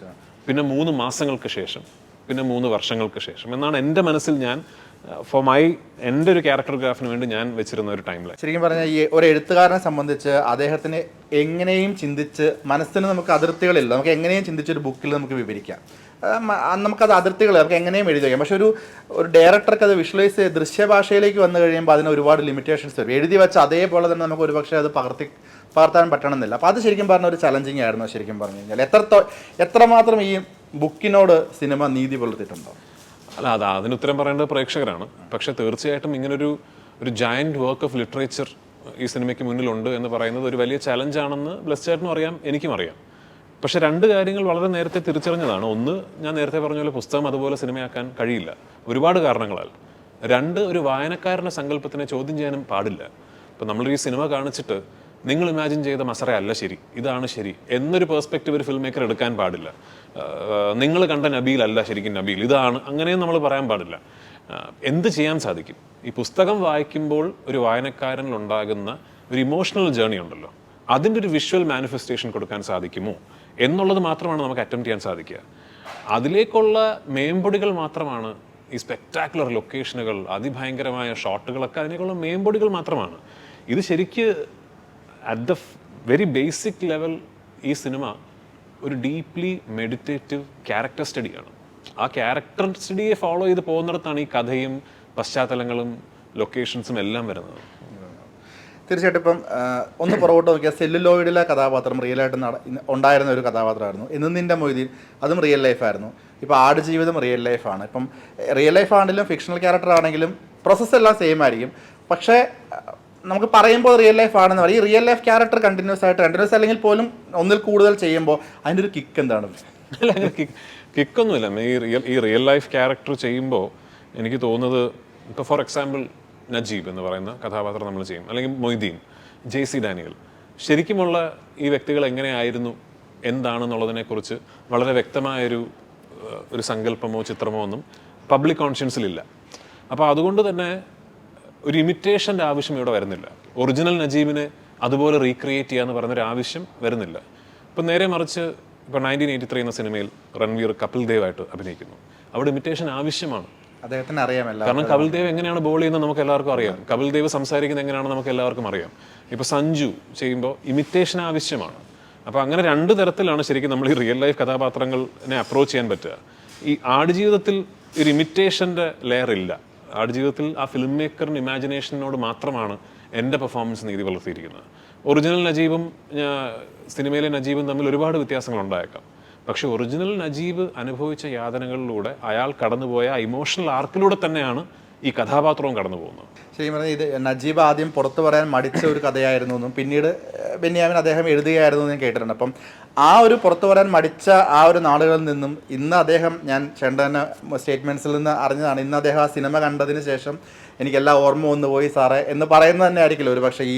പിന്നെ 3 മാസങ്ങൾക്ക് ശേഷം, പിന്നെ 3 വർഷങ്ങൾക്ക് ശേഷം എന്നാണ് എൻ്റെ മനസ്സിൽ ഞാൻ എൻ്റെ ഒരു ക്യാരക്ടർ ഗ്രാഫിന് വേണ്ടി ഞാൻ വെച്ചിരുന്ന ഒരു ടൈം ലൈൻ. ശരിക്കും പറഞ്ഞാൽ ഈ ഒരു എഴുത്തുകാരനെ സംബന്ധിച്ച് അദ്ദേഹത്തിന് എങ്ങനെയും ചിന്തിച്ച്, മനസ്സിന് നമുക്ക് അതിർത്തികളില്ല, നമുക്ക് എങ്ങനെയും ചിന്തിച്ചൊരു ബുക്കിൽ നമുക്ക് വിവരിക്കാം. നമുക്കത് അതിർത്തികൾ നമുക്ക് എങ്ങനെയും എഴുതി വയ്ക്കാം. പക്ഷെ ഒരു ഡയറക്ടർക്ക് അത് വിഷ്വലൈസ് ദൃശ്യഭാഷയിലേക്ക് വന്നു കഴിയുമ്പോൾ അതിന് ഒരുപാട് ലിമിറ്റേഷൻസ് വരും. എഴുതി വെച്ച അതേപോലെ തന്നെ നമുക്ക് ഒരുപക്ഷെ അത് പകർത്താൻ പറ്റണമെന്നില്ല. അപ്പോൾ അത് ശരിക്കും പറഞ്ഞ ഒരു ചലഞ്ചിങ് ആയിരുന്നു. ശരിക്കും പറഞ്ഞു കഴിഞ്ഞാൽ എത്രമാത്രം ഈ ബുക്കിനോട് സിനിമ നീതി പുലർത്തിയിട്ടുണ്ടോ? അല്ല, അതിന് ഉത്തരം പറയേണ്ടത് പ്രേക്ഷകരാണ്. പക്ഷെ തീർച്ചയായിട്ടും ഇങ്ങനൊരു ജയൻറ്റ് വർക്ക് ഓഫ് ലിറ്ററേച്ചർ ഈ സിനിമയ്ക്ക് മുന്നിലുണ്ട് എന്ന് പറയുന്നത് ഒരു വലിയ ചലഞ്ചാണെന്ന് ബ്ലസ് ചേട്ടനും അറിയാം, എനിക്കും അറിയാം. പക്ഷെ 2 കാര്യങ്ങൾ വളരെ നേരത്തെ തിരിച്ചറിഞ്ഞതാണ്. ഒന്ന്, ഞാൻ നേരത്തെ പറഞ്ഞ പോലെ പുസ്തകം അതുപോലെ സിനിമയാക്കാൻ കഴിയില്ല, ഒരുപാട് കാരണങ്ങളാൽ. 2, ഒരു വായനക്കാരൻ്റെ സങ്കല്പത്തിനെ ചോദ്യം ചെയ്യാനും പാടില്ല. ഇപ്പം നമ്മളൊരു ഈ സിനിമ കാണിച്ചിട്ട് നിങ്ങൾ ഇമാജിൻ ചെയ്ത മസറ അല്ല ശരി, ഇതാണ് ശരി എന്നൊരു പേഴ്സ്പെക്റ്റീവ് ഒരു ഫിൽം മേക്കർ എടുക്കാൻ പാടില്ല. നിങ്ങൾ കണ്ട നബീൽ അല്ല ശരിക്കും നബീൽ, ഇതാണ്, അങ്ങനെയും നമ്മൾ പറയാൻ പാടില്ല. എന്ത് ചെയ്യാൻ സാധിക്കും? ഈ പുസ്തകം വായിക്കുമ്പോൾ ഒരു വായനക്കാരനിലുണ്ടാകുന്ന ഒരു ഇമോഷണൽ ജേർണി ഉണ്ടല്ലോ, അതിൻ്റെ ഒരു വിഷ്വൽ മാനിഫെസ്റ്റേഷൻ കൊടുക്കാൻ സാധിക്കുമോ എന്നുള്ളത് മാത്രമാണ് നമുക്ക് അറ്റംപ്റ്റ് ചെയ്യാൻ സാധിക്കുക. അതിലേക്കുള്ള മേമ്പൊടികൾ മാത്രമാണ് ഈ സ്പെക്ടാക്കുലർ ലൊക്കേഷനുകൾ, അതിഭയങ്കരമായ ഷോട്ടുകളൊക്കെ അതിനേക്കുള്ള മേമ്പൊടികൾ മാത്രമാണ്. ഇത് ശരിക്ക് at the very basic level ഈ സിനിമ ഒരു ഡീപ്ലി മെഡിറ്റേറ്റീവ് ക്യാരക്ടർ സ്റ്റഡിയാണ്. ആ ക്യാരക്ടർ സ്റ്റഡിയെ ഫോളോ ചെയ്ത് പോകുന്നിടത്താണ് ഈ കഥയും പശ്ചാത്തലങ്ങളും ലൊക്കേഷൻസും എല്ലാം വരുന്നത്. തീർച്ചയായിട്ടും. ഇപ്പം ഒന്ന് പുറകോട്ട് നോക്കിയാൽ സെല്ലുലോയിഡിലെ കഥാപാത്രം റിയലായിട്ട് ഉണ്ടായിരുന്ന ഒരു കഥാപാത്രമായിരുന്നു. നിന്റെ മൊയ്തീൻ, അതും റിയൽ ലൈഫായിരുന്നു. ഇപ്പോൾ ആടുജീവിതം റിയൽ ലൈഫാണ്. ഇപ്പം റിയൽ ലൈഫ് ആണെങ്കിലും ഫിക്ഷണൽ ക്യാരക്ടർ ആണെങ്കിലും പ്രോസസ്സ് എല്ലാം സെയിം ആയിരിക്കും. പക്ഷേ നമുക്ക് പറയുമ്പോൾ റിയൽ ലൈഫ് ആണെന്ന് പറയും. ഈ റിയൽ ലൈഫ് ക്യാരക്ടർ കണ്ടിന്യൂസ് അല്ലെങ്കിൽ പോലും ഒന്നിൽ കൂടുതൽ ചെയ്യുമ്പോൾ അതിൻ്റെ ഒരു കിക്ക് എന്താണ്? അല്ല, കിക്കൊന്നുമില്ല. ഈ റിയൽ ലൈഫ് ക്യാരക്ടർ ചെയ്യുമ്പോൾ എനിക്ക് തോന്നുന്നത്, ഇപ്പോൾ ഫോർ എക്സാമ്പിൾ നജീബ് എന്ന് പറയുന്ന കഥാപാത്രം നമ്മൾ ചെയ്യും, അല്ലെങ്കിൽ മൊയ്തീൻ, JC ഡാനിയൽ, ശരിക്കുമുള്ള ഈ വ്യക്തികൾ എങ്ങനെയായിരുന്നു എന്താണെന്നുള്ളതിനെക്കുറിച്ച് വളരെ വ്യക്തമായൊരു സങ്കല്പമോ ചിത്രമോ ഒന്നും പബ്ലിക് കോൺഷ്യൻസിലില്ല. അപ്പോൾ അതുകൊണ്ട് തന്നെ ഒരു ഇമിറ്റേഷൻ്റെ ആവശ്യം ഇവിടെ വരുന്നില്ല. ഒറിജിനൽ നജീബിനെ അതുപോലെ റീക്രിയേറ്റ് ചെയ്യുക എന്ന് പറയുന്നൊരു ആവശ്യം വരുന്നില്ല. ഇപ്പം നേരെ മറിച്ച് ഇപ്പോൾ 1983 എന്ന സിനിമയിൽ രൺവീർ കപിൽ ദേവായിട്ട് അഭിനയിക്കുന്നു. അവിടെ ഇമിറ്റേഷൻ ആവശ്യമാണ്. അദ്ദേഹത്തിന് അറിയാമല്ലോ, കാരണം കപിൽ ദേവ് എങ്ങനെയാണ് ബോൾ ചെയ്യുന്നത് നമുക്ക് എല്ലാവർക്കും അറിയാം, കപിൽ ദേവ് സംസാരിക്കുന്നത് എങ്ങനെയാണെന്ന് നമുക്ക് എല്ലാവർക്കും അറിയാം. ഇപ്പോൾ സഞ്ജു ചെയ്യുമ്പോൾ ഇമിറ്റേഷൻ ആവശ്യമാണ്. അപ്പോൾ അങ്ങനെ 2 തരത്തിലാണ് ശരിക്കും നമ്മൾ ഈ റിയൽ ലൈഫ് കഥാപാത്രങ്ങളെ അപ്രോച്ച് ചെയ്യാൻ പറ്റുക. ഈ ആടുജീവിതത്തിൽ ഒരു ഇമിറ്റേഷൻ്റെ ലെയർ ഇല്ല. ആടുജീവിതത്തിൽ ആ ഫിലിം മേക്കറിന് ഇമാജിനേഷനോട് മാത്രമാണ് എൻ്റെ പെർഫോമൻസ് നീതി പുലർത്തിയിരിക്കുന്നത്. ഒറിജിനൽ നജീബും സിനിമയിലെ നജീബും തമ്മിൽ ഒരുപാട് വ്യത്യാസങ്ങൾ ഉണ്ടായേക്കാം. പക്ഷെ ഒറിജിനൽ നജീബ് അനുഭവിച്ച യാതനകളിലൂടെ അയാൾ കടന്നുപോയ ഇമോഷണൽ ആർക്കിലൂടെ തന്നെയാണ് ഈ കഥാപാത്രവും കടന്നു പോകുന്നത്. ശരിക്കും പറഞ്ഞാൽ ഇത് നജീബ് ആദ്യം പുറത്തു പറയാൻ മടിച്ച ഒരു കഥയായിരുന്നു എന്നും പിന്നീട് ബെന്യാമിൻ അദ്ദേഹം എഴുതുകയായിരുന്നു എന്ന് ഞാൻ കേട്ടിട്ടുണ്ട്. അപ്പം ആ ഒരു പുറത്തു പറയാൻ മടിച്ച ആ ഒരു നാളുകളിൽ നിന്നും ഇന്ന് അദ്ദേഹം, ഞാൻ ചേട്ടൻ്റെ സ്റ്റേറ്റ്മെൻറ്റ്സിൽ നിന്ന് അറിഞ്ഞതാണ്, ഇന്ന് അദ്ദേഹം ആ സിനിമ കണ്ടതിന് ശേഷം എനിക്കെല്ലാം ഓർമ്മ വന്നു പോയി സാറേ എന്ന് പറയുന്നത് തന്നെ ആയിരിക്കില്ല ഒരു പക്ഷേ. ഈ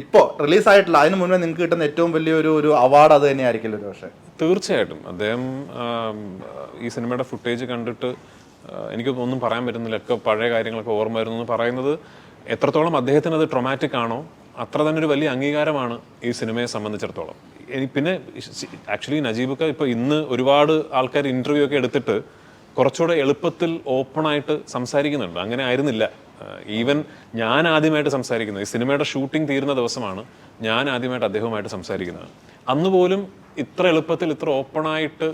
ഇപ്പോൾ റിലീസായിട്ടില്ല, അതിന് മുന്നേ നിങ്ങൾക്ക് കിട്ടുന്ന ഏറ്റവും വലിയൊരു അവാർഡ് അത് തന്നെ ആയിരിക്കില്ല ഒരു പക്ഷേ. തീർച്ചയായിട്ടും. അദ്ദേഹം ഈ സിനിമയുടെ ഫുട്ടേജ് കണ്ടിട്ട് എനിക്ക് ഒന്നും പറയാൻ പറ്റുന്നില്ല, ഒക്കെ പഴയ കാര്യങ്ങളൊക്കെ ഓർമ്മ വരുന്നു എന്ന് പറയുന്നത് എത്രത്തോളം അദ്ദേഹത്തിന് അത് ട്രൊമാറ്റിക് ആണോ അത്ര തന്നെ ഒരു വലിയ അംഗീകാരമാണ് ഈ സിനിമയെ സംബന്ധിച്ചിടത്തോളം. പിന്നെ ആക്ച്വലി നജീബൊക്കെ ഇപ്പോൾ ഇന്ന് ഒരുപാട് ആൾക്കാർ ഇൻ്റർവ്യൂ ഒക്കെ എടുത്തിട്ട് കുറച്ചുകൂടെ എളുപ്പത്തിൽ ഓപ്പണായിട്ട് സംസാരിക്കുന്നുണ്ട്. അങ്ങനെ ആയിരുന്നില്ല. ഈവൻ ഞാൻ ആദ്യമായിട്ട് സംസാരിക്കുന്നത്, ഈ സിനിമയുടെ ഷൂട്ടിംഗ് തീരുന്ന ദിവസമാണ് ഞാൻ ആദ്യമായിട്ട് അദ്ദേഹവുമായിട്ട് സംസാരിക്കുന്നത്. അന്ന് പോലും ഇത്ര എളുപ്പത്തിൽ ഇത്ര ഓപ്പണായിട്ട്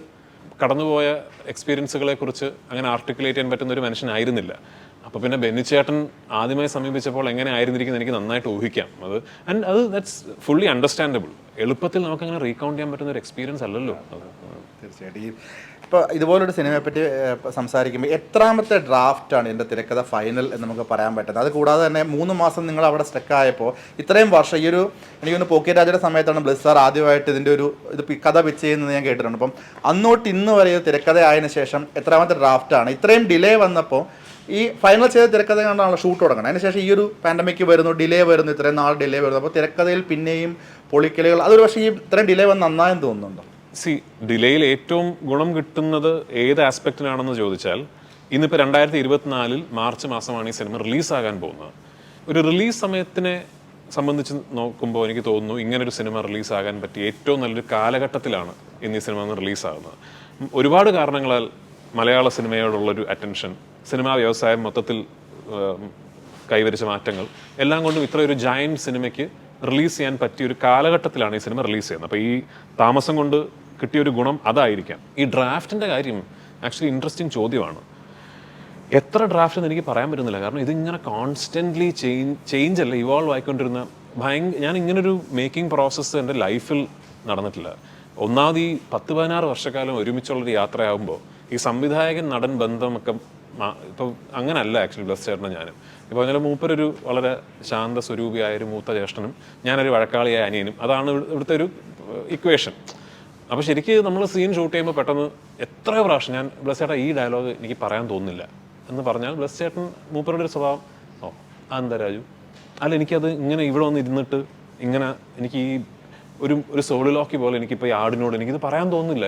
കടന്നുപോയ എക്സ്പീരിയൻസുകളെ കുറിച്ച് അങ്ങനെ ആർട്ടിക്കുലേറ്റ് ചെയ്യാൻ പറ്റുന്ന ഒരു മനുഷ്യനായിരുന്നില്ല. അപ്പോൾ പിന്നെ ബെന്നിച്ചേട്ടൻ ആദ്യമായി സമീപിച്ചപ്പോൾ എങ്ങനെ ആയിരുന്നിരിക്കുന്നത് എനിക്ക് നന്നായിട്ട് ഊഹിക്കാം. അത് ദാറ്റ്സ് ഫുള്ളി അണ്ടർസ്റ്റാൻഡബിൾ. എളുപ്പത്തിൽ നമുക്കങ്ങനെ റീകൗണ്ട് ചെയ്യാൻ പറ്റുന്ന ഒരു എക്സ്പീരിയൻസ് അല്ലല്ലോ അത്. തീർച്ചയായിട്ടും. ഇപ്പോൾ ഇതുപോലൊരു സിനിമയെ പറ്റി സംസാരിക്കുമ്പോൾ എത്രാമത്തെ ഡ്രാഫ്റ്റാണ് ഇതിൻ്റെ തിരക്കഥ ഫൈനൽ എന്ന് നമുക്ക് പറയാൻ പറ്റുന്നത്? അത് കൂടാതെ തന്നെ 3 മാസം നിങ്ങൾ അവിടെ സ്റ്റക്കായപ്പോൾ ഇത്രയും വർഷം, ഈ ഒരു എനിക്കൊന്ന് പോക്കിയ രാജയുടെ സമയത്താണ് ബ്ലിസ് സാർ ആദ്യമായിട്ട് ഇതിൻ്റെ ഇത് കഥ പിച്ച് ചെയ്യുന്നത് ഞാൻ കേട്ടിട്ടുണ്ട്. അപ്പം അന്നോട്ട് ഇന്ന് വരെ തിരക്കഥ ആയതിനു ശേഷം എത്രാമത്തെ ഡ്രാഫ്റ്റാണ്? ഇത്രയും ഡിലേ വന്നപ്പോൾ ഈ ഫൈനൽ ചെയ്ത തിരക്കഥ കണ്ടാണല്ലോ ഷൂട്ട് തുടങ്ങണം. അതിനുശേഷം ഈ ഒരു പാൻഡമിക് വരുന്നു, ഡിലേ വരുന്നു, ഇത്രയും നാൾ ഡിലേ വരുന്നു. അപ്പോൾ തിരക്കഥയിൽ പിന്നെയും പൊളിക്കലുകൾ, അതൊരു പക്ഷേ ഈ ഇത്രയും ഡിലേ വന്ന് നന്നായെന്ന് തോന്നുന്നുണ്ടോ? ഡിലേയിൽ ഏറ്റവും ഗുണം കിട്ടുന്നത് ഏത് ആസ്പെക്റ്റിനാണെന്ന് ചോദിച്ചാൽ, ഇന്നിപ്പോൾ 2024 മാർച്ച് മാസമാണ് ഈ സിനിമ റിലീസാകാൻ പോകുന്നത്. ഒരു റിലീസ് സമയത്തിനെ സംബന്ധിച്ച് നോക്കുമ്പോൾ എനിക്ക് തോന്നുന്നു ഇങ്ങനൊരു സിനിമ റിലീസാകാൻ പറ്റിയ ഏറ്റവും നല്ലൊരു കാലഘട്ടത്തിലാണ് ഇന്ന് ഈ സിനിമ റിലീസാകുന്നത്. ഒരുപാട് കാരണങ്ങളാൽ മലയാള സിനിമയോടുള്ളൊരു അറ്റൻഷൻ, സിനിമാ വ്യവസായം മൊത്തത്തിൽ കൈവരിച്ച മാറ്റങ്ങൾ എല്ലാം കൊണ്ടും ഇത്ര ഒരു ജയന്റ് സിനിമയ്ക്ക് റിലീസ് ചെയ്യാൻ പറ്റിയ ഒരു കാലഘട്ടത്തിലാണ് ഈ സിനിമ റിലീസ് ചെയ്യുന്നത്. അപ്പോൾ ഈ താമസം കൊണ്ട് കിട്ടിയൊരു ഗുണം അതായിരിക്കാം. ഈ ഡ്രാഫ്റ്റിൻ്റെ കാര്യം ആക്ച്വലി ഇൻട്രസ്റ്റിംഗ് ചോദ്യമാണ്. എത്ര ഡ്രാഫ്റ്റ് എന്ന് എനിക്ക് പറയാൻ പറ്റുന്നില്ല. കാരണം ഇതിങ്ങനെ കോൺസ്റ്റൻ്റ്ലി ചേഞ്ച് അല്ല, ഇവോൾവ് ആയിക്കൊണ്ടിരുന്ന ഞാൻ ഇങ്ങനൊരു മേക്കിംഗ് പ്രോസസ്സ് എൻ്റെ ലൈഫിൽ നടന്നിട്ടില്ല. ഒന്നാമത് ഈ 10-16 വർഷക്കാലം ഒരുമിച്ചുള്ളൊരു യാത്രയാകുമ്പോൾ ഈ സംവിധായകൻ നടൻ ബന്ധമൊക്കെ ഇപ്പോൾ അങ്ങനല്ല ആക്ച്വലി ബ്ലസ് ചേട്ടനും ഞാനും. ഇപ്പോൾ പറഞ്ഞാൽ മൂപ്പരൊരു വളരെ ശാന്ത സ്വരൂപിയായൊരു മൂത്ത ജ്യേഷ്ഠനും ഞാനൊരു വഴക്കാളിയായ അനിയനും. അതാണ് ഇവിടുത്തെ ഒരു ഇക്വേഷൻ. അപ്പോൾ ശരിക്കും നമ്മൾ സീൻ ഷൂട്ട് ചെയ്യുമ്പോൾ പെട്ടെന്ന് എത്രയോ പ്രാവശ്യം ഞാൻ ബ്ലസ് ചേട്ടാ ഈ ഡയലോഗ് എനിക്ക് പറയാൻ തോന്നുന്നില്ല എന്ന് പറഞ്ഞാൽ ബ്ലസ് ചേട്ടൻ മൂപ്പരുടെ ഒരു സ്വഭാവം, ഓ അതെന്താ രാജു, അല്ല എനിക്കത് ഇങ്ങനെ ഇവിടെ വന്ന് ഇരുന്നിട്ട് ഇങ്ങനെ എനിക്ക് ഈ ഒരു സോളിലോക്കി പോലെ എനിക്കിപ്പോൾ ഈ ആടിനോട് എനിക്കിത് പറയാൻ തോന്നുന്നില്ല,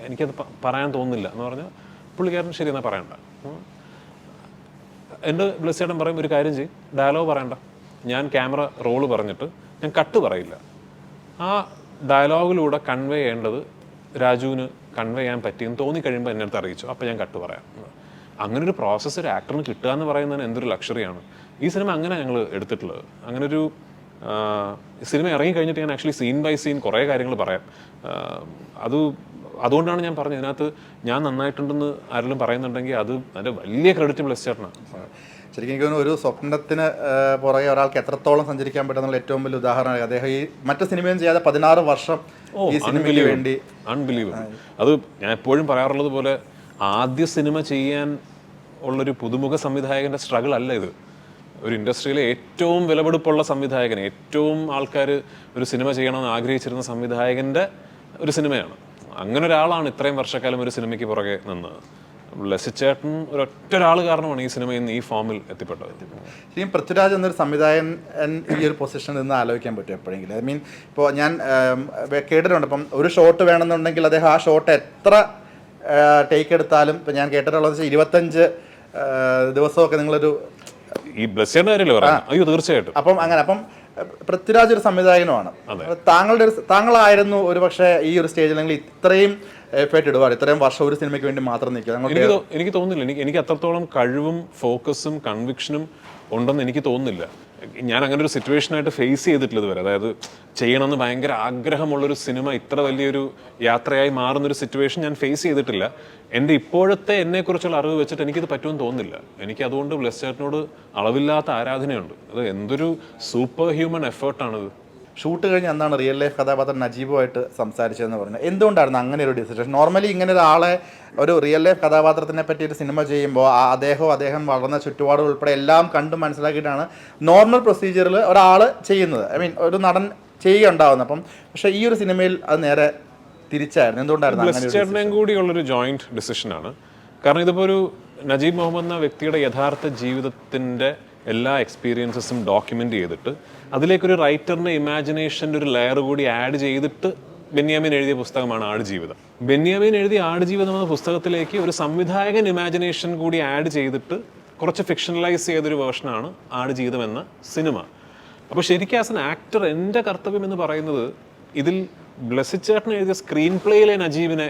എനിക്കത് പറയാൻ തോന്നുന്നില്ല എന്ന് പറഞ്ഞാൽ പുള്ളിക്കാരൻ ശരി എന്നാൽ പറയണ്ട. എൻ്റെ ബ്ലസ് ചേട്ടൻ പറയും ഒരു കാര്യം ചെയ്യും, ഡയലോഗ് പറയണ്ട, ഞാൻ ക്യാമറ റോള് പറഞ്ഞിട്ട് ഞാൻ കട്ട് പറയില്ല, ആ ഡയലോഗിലൂടെ കൺവേ ചെയ്യേണ്ടത് രാജുവിന് കൺവേ ചെയ്യാൻ പറ്റിയെന്ന് തോന്നിക്കഴിയുമ്പോൾ എന്നെ അടുത്ത് അറിയിച്ചു, അപ്പോൾ ഞാൻ കട്ട് പറയാം. അങ്ങനൊരു പ്രോസസ്സ് ഒരു ആക്ടറിന് കിട്ടുക എന്ന് പറയുന്നതിന് എന്തൊരു ലക്ഷറിയാണ്. ഈ സിനിമ അങ്ങനെ ഞങ്ങൾ എടുത്തിട്ടുള്ളത്. അങ്ങനൊരു സിനിമ ഇറങ്ങിക്കഴിഞ്ഞിട്ട് ഞാൻ ആക്ച്വലി സീൻ ബൈ സീൻ കുറേ കാര്യങ്ങൾ പറയാം. അതുകൊണ്ടാണ് ഞാൻ പറഞ്ഞത്, ഇതിനകത്ത് ഞാൻ നന്നായിട്ടുണ്ടെന്ന് ആരെങ്കിലും പറയുന്നുണ്ടെങ്കിൽ അതിൻ്റെ വലിയ ക്രെഡിറ്റ് ബ്ലസ് ചേട്ടനാണ്. ശരിക്കും എനിക്ക് തോന്നുന്നു ഒരു സ്വപ്നത്തിന് പുറകെ ഒരാൾക്ക് എത്രത്തോളം സഞ്ചരിക്കാൻ പറ്റുന്നുള്ള ഏറ്റവും വലിയ ഉദാഹരണമാണ് അദ്ദേഹം. ഈ മറ്റു സിനിമയും ചെയ്യാതെ 16 വർഷം ഈ സിനിമയ്ക്ക് വേണ്ടി. അൺബിലീവബിൾ. അത് ഞാൻ എപ്പോഴും പറയാറുള്ളത് പോലെ ആദ്യ സിനിമ ചെയ്യാൻ ഉള്ളൊരു പുതുമുഖ സംവിധായകൻ്റെ സ്ട്രഗിൾ അല്ല ഇത്. ഒരു ഇൻഡസ്ട്രിയിലെ ഏറ്റവും വിലപിടിപ്പുള്ള സംവിധായകൻ, ഏറ്റവും ആൾക്കാർ ഒരു സിനിമ ചെയ്യണമെന്ന് ആഗ്രഹിച്ചിരുന്ന സംവിധായകൻ്റെ ഒരു സിനിമയാണ്. അങ്ങനെ ഒരാളാണ് ഇത്രയും വർഷക്കാലം ഒരു സിനിമയ്ക്ക് പുറകെ നിന്നത്. ലസിച്ചേട്ടൻ ഒരൊറ്റ ഒരാൾ കാരണമാണ് ഈ സിനിമയിൽ നിന്ന് ഈ ഫോമിൽ എത്തിപ്പെട്ടത്. ശരിക്കും പൃഥ്വിരാജ് എന്നൊരു സംവിധായകൻ ഈ ഒരു പൊസിഷനിൽ നിന്ന് ആലോചിക്കാൻ പറ്റും എപ്പോഴെങ്കിലും? ഐ മീൻ ഇപ്പോൾ ഞാൻ കേട്ടിട്ടുണ്ട്, ഇപ്പം ഒരു ഷോട്ട് വേണമെന്നുണ്ടെങ്കിൽ അദ്ദേഹം ആ ഷോട്ട് എത്ര ടേക്ക് എടുത്താലും, ഇപ്പം ഞാൻ കേട്ടിട്ടുള്ളത് 25 ദിവസമൊക്കെ നിങ്ങളൊരു ഈ ബ്ലസ്സിയുടെ കാര്യമല്ലേ പറയാം? അയ്യോ തീർച്ചയായിട്ടും. അപ്പം പൃഥ്വിരാജ് ഒരു സംവിധായകനുമാണ്. താങ്കളായിരുന്നു ഒരു പക്ഷേ ഈ ഒരു സ്റ്റേജിൽ നിങ്ങൾ ഇത്രയും എഫേർട്ട് ഇടുവാണ്, ഇത്രയും വർഷം ഒരു സിനിമയ്ക്ക് വേണ്ടി മാത്രം നിൽക്കുക. എനിക്ക് തോന്നുന്നില്ല എനിക്ക് അത്രത്തോളം കഴിവും ഫോക്കസും കൺവിക്ഷനും ഉണ്ടെന്ന് എനിക്ക് തോന്നുന്നില്ല. ഞാൻ അങ്ങനെ ഒരു സിറ്റുവേഷനായിട്ട് ഫേസ് ചെയ്തിട്ടില്ല ഇതുവരെ. അതായത് ചെയ്യണമെന്ന് ഭയങ്കര ആഗ്രഹമുള്ളൊരു സിനിമ ഇത്ര വലിയൊരു യാത്രയായി മാറുന്നൊരു സിറ്റുവേഷൻ ഞാൻ ഫേസ് ചെയ്തിട്ടില്ല. എൻ്റെ ഇപ്പോഴത്തെ എന്നെക്കുറിച്ചുള്ള അറിവ് വെച്ചിട്ട് എനിക്കിത് പറ്റുമെന്ന് തോന്നുന്നില്ല. എനിക്ക് അതുകൊണ്ട് ബ്ലസ് ചേട്ടനോട് അളവില്ലാത്ത ആരാധനയുണ്ട്. അത് എന്തൊരു സൂപ്പർ ഹ്യൂമൻ എഫേർട്ടാണിത്. ഷൂട്ട് കഴിഞ്ഞ് അന്നാണ് റിയൽ ലൈഫ് കഥാപാത്രം നജീബുമായിട്ട് സംസാരിച്ചതെന്ന് പറഞ്ഞത്. എന്തുകൊണ്ടായിരുന്നു അങ്ങനെ ഒരു ഡിസിഷൻ? നോർമലി ഇങ്ങനെ ഒരാളെ, ഒരു റിയൽ ലൈഫ് കഥാപാത്രത്തിനെ പറ്റി ഒരു സിനിമ ചെയ്യുമ്പോൾ അദ്ദേഹം വളർന്ന ചുറ്റുപാടുകൾ ഉൾപ്പെടെ എല്ലാം കണ്ട് മനസ്സിലാക്കിയിട്ടാണ് നോർമൽ പ്രൊസീജിയറിൽ ഒരാൾ ചെയ്യുന്നത്. ഐ മീൻ ഒരു നടൻ ചെയ്യുകയുണ്ടാവുന്നത്. അപ്പം പക്ഷേ ഈ ഒരു സിനിമയിൽ അത് നേരെ തിരിച്ചായിരുന്നു. എന്തുകൊണ്ടായിരുന്നു? Bless ചേട്ടനെയും കൂടിയുള്ളൊരു joint ഡിസിഷനാണ്. കാരണം ഇതിപ്പോൾ ഒരു നജീബ് മുഹമ്മദ് എന്ന വ്യക്തിയുടെ യഥാർത്ഥ ജീവിതത്തിൻ്റെ എല്ലാ എക്സ്പീരിയൻസസും ഡോക്യുമെൻ്റ് ചെയ്തിട്ട് അതിലേക്കൊരു റൈറ്ററിൻ്റെ ഇമാജിനേഷൻ്റെ ഒരു ലെയർ കൂടി ആഡ് ചെയ്തിട്ട് ബെന്യാമിൻ എഴുതിയ പുസ്തകമാണ് ആടുജീവിതം. ബെന്യാമിൻ എഴുതിയ ആടുജീവിതം എന്ന പുസ്തകത്തിലേക്ക് ഒരു സംവിധായകൻ ഇമാജിനേഷൻ കൂടി ആഡ് ചെയ്തിട്ട് കുറച്ച് ഫിക്ഷണലൈസ് ചെയ്തൊരു വേർഷനാണ് ആടുജീവിതം എന്ന സിനിമ. അപ്പോൾ ശരിക്കും ആസ് എൻ ആക്ടർ എൻ്റെ കർത്തവ്യം എന്ന് പറയുന്നത് ഇതിൽ ബ്ലെസ്സി ചേട്ടൻ എഴുതിയ സ്ക്രീൻ പ്ലേയിലെ നജീബിനെ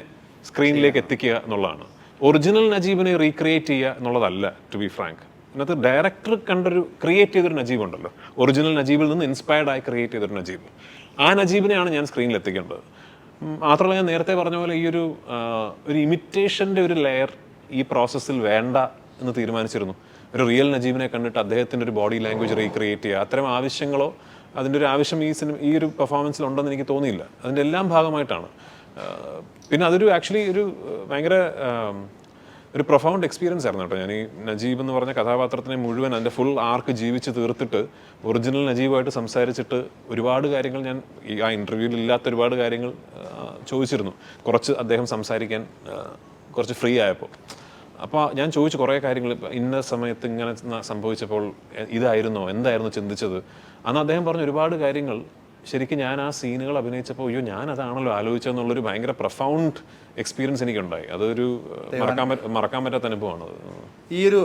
സ്ക്രീനിലേക്ക് എത്തിക്കുക എന്നുള്ളതാണ്. ഒറിജിനൽ നജീബിനെ റീക്രിയേറ്റ് ചെയ്യുക എന്നുള്ളതല്ല, ടു ബി ഫ്രാങ്ക്. അതിനകത്ത് ഡയറക്ടർ കണ്ടൊരു ക്രിയേറ്റ് ചെയ്തൊരു നജീബ് ഉണ്ടല്ലോ, ഒറിജിനൽ നജീബിൽ നിന്ന് ഇൻസ്പയർഡ് ആയി ക്രിയേറ്റ് ചെയ്തൊരു നജീബ്, ആ നജീബിനെയാണ് ഞാൻ സ്ക്രീനിൽ എത്തിക്കേണ്ടത്. മാത്രമല്ല ഞാൻ നേരത്തെ പറഞ്ഞ പോലെ ഈ ഒരു ഇമിറ്റേഷൻ്റെ ഒരു ലെയർ ഈ പ്രോസസ്സിൽ വേണ്ട എന്ന് തീരുമാനിച്ചിരുന്നു. ഒരു റിയൽ നജീബിനെ കണ്ടിട്ട് അദ്ദേഹത്തിൻ്റെ ഒരു ബോഡി ലാംഗ്വേജ് റീക്രിയേറ്റ് ചെയ്യുക, അത്തരം ആവശ്യങ്ങളോ അതിൻ്റെ ഒരു ആവശ്യം ഈ ഒരു പെർഫോമൻസിൽ ഉണ്ടെന്ന് എനിക്ക് തോന്നിയില്ല. അതിൻ്റെ എല്ലാം ഭാഗമായിട്ടാണ്. പിന്നെ അതൊരു ആക്ച്വലി ഒരു ഭയങ്കര ഒരു പ്രൊഫൗണ്ട് എക്സ്പീരിയൻസ് ആയിരുന്നു കേട്ടോ. ഞാൻ ഈ നജീബ് എന്ന് പറഞ്ഞ കഥാപാത്രത്തിനെ മുഴുവൻ അതിൻ്റെ ഫുൾ ആർക്ക് ജീവിച്ച് തീർത്തിട്ട് ഒറിജിനൽ നജീബായിട്ട് സംസാരിച്ചിട്ട് ഒരുപാട് കാര്യങ്ങൾ ഞാൻ ആ ഇൻ്റർവ്യൂവിൽ ഇല്ലാത്ത ഒരുപാട് കാര്യങ്ങൾ ചോദിച്ചിരുന്നു. കുറച്ച് അദ്ദേഹം സംസാരിക്കാൻ കുറച്ച് ഫ്രീ ആയപ്പോൾ. അപ്പോൾ ഞാൻ ചോദിച്ചു കുറേ കാര്യങ്ങൾ, ഇന്ന സമയത്ത് ഇങ്ങനെ സംഭവിച്ചപ്പോൾ ഇതായിരുന്നോ, എന്തായിരുന്നു ചിന്തിച്ചത്. അന്ന് അദ്ദേഹം പറഞ്ഞ ഒരുപാട് കാര്യങ്ങൾ ശരിക്കും ഞാൻ ആ സീനുകൾ അഭിനയിച്ചപ്പോൾ അയ്യോ ഞാൻ അതാണല്ലോ ആലോചിച്ചതെന്നുള്ളൊരു ഭയങ്കര പ്രൊഫൗണ്ട് എക്സ്പീരിയൻസ് എനിക്കുണ്ടായി. അതൊരു മറക്കാൻ പറ്റാത്ത അനുഭവമാണ്. ഈ ഒരു